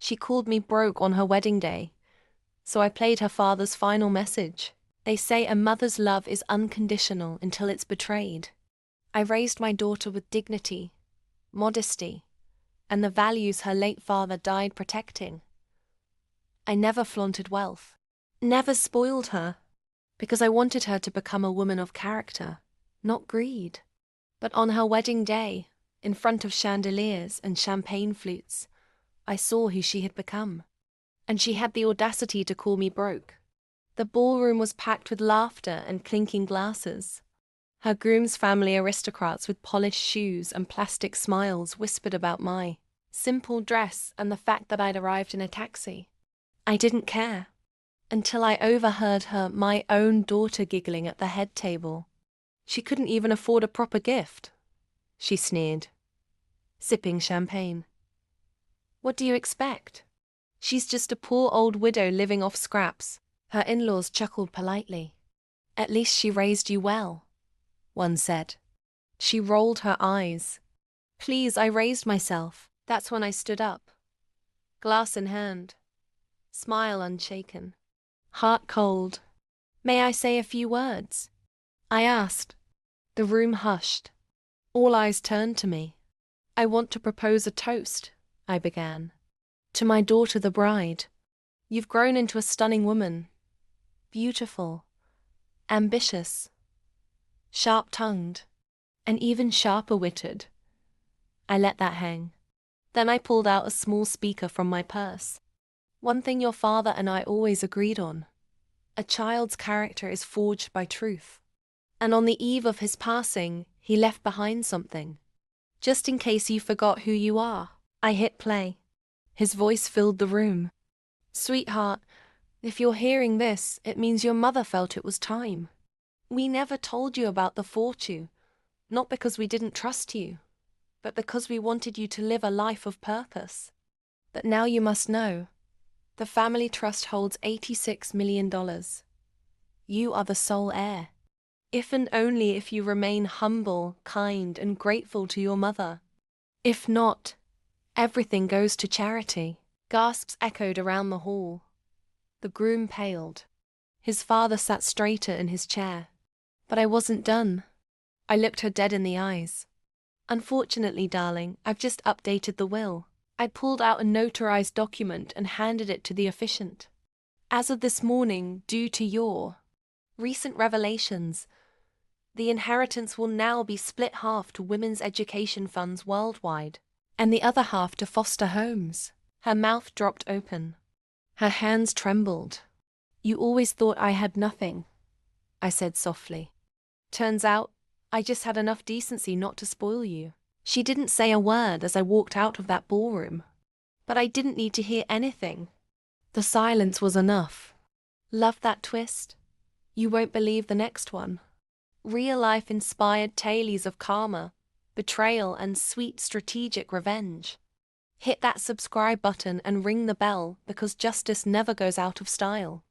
She called me broke on her wedding day, so I played her father's final message. They say a mother's love is unconditional until it's betrayed. I raised my daughter with dignity, modesty, and the values her late father died protecting. I never flaunted wealth, never spoiled her, because I wanted her to become a woman of character, not greed. But on her wedding day, in front of chandeliers and champagne flutes, I saw who she had become. And she had the audacity to call me broke. The ballroom was packed with laughter and clinking glasses. Her groom's family aristocrats with polished shoes and plastic smiles whispered about my simple dress and the fact that I'd arrived in a taxi. I didn't care, until I overheard my own daughter giggling at the head table. She couldn't even afford a proper gift, she sneered, sipping champagne. What do you expect? She's just a poor old widow living off scraps. Her in-laws chuckled politely. At least she raised you well, one said. She rolled her eyes. Please, I raised myself. That's when I stood up, glass in hand, smile unshaken, heart cold. May I say a few words? I asked. The room hushed. All eyes turned to me. I want to propose a toast, I began. To my daughter, the bride. You've grown into a stunning woman. Beautiful, ambitious, sharp-tongued, and even sharper-witted. I let that hang. Then I pulled out a small speaker from my purse. One thing your father and I always agreed on. A child's character is forged by truth. And on the eve of his passing, he left behind something. Just in case you forgot who you are. I hit play. His voice filled the room. Sweetheart, if you're hearing this, it means your mother felt it was time. We never told you about the fortune, not because we didn't trust you, but because we wanted you to live a life of purpose. But now you must know, the family trust holds $86 million. You are the sole heir. If and only if you remain humble, kind, and grateful to your mother. If not, everything goes to charity. Gasps echoed around the hall. The groom paled. His father sat straighter in his chair. But I wasn't done. I looked her dead in the eyes. Unfortunately, darling, I've just updated the will. I pulled out a notarized document and handed it to the officiant. As of this morning, due to your recent revelations, the inheritance will now be split half to women's education funds worldwide, and the other half to foster homes. Her mouth dropped open. Her hands trembled. You always thought I had nothing, I said softly. Turns out, I just had enough decency not to spoil you. She didn't say a word as I walked out of that ballroom. But I didn't need to hear anything. The silence was enough. Love that twist? You won't believe the next one. Real-life inspired tales of karma, betrayal, and sweet strategic revenge. Hit that subscribe button and ring the bell because justice never goes out of style.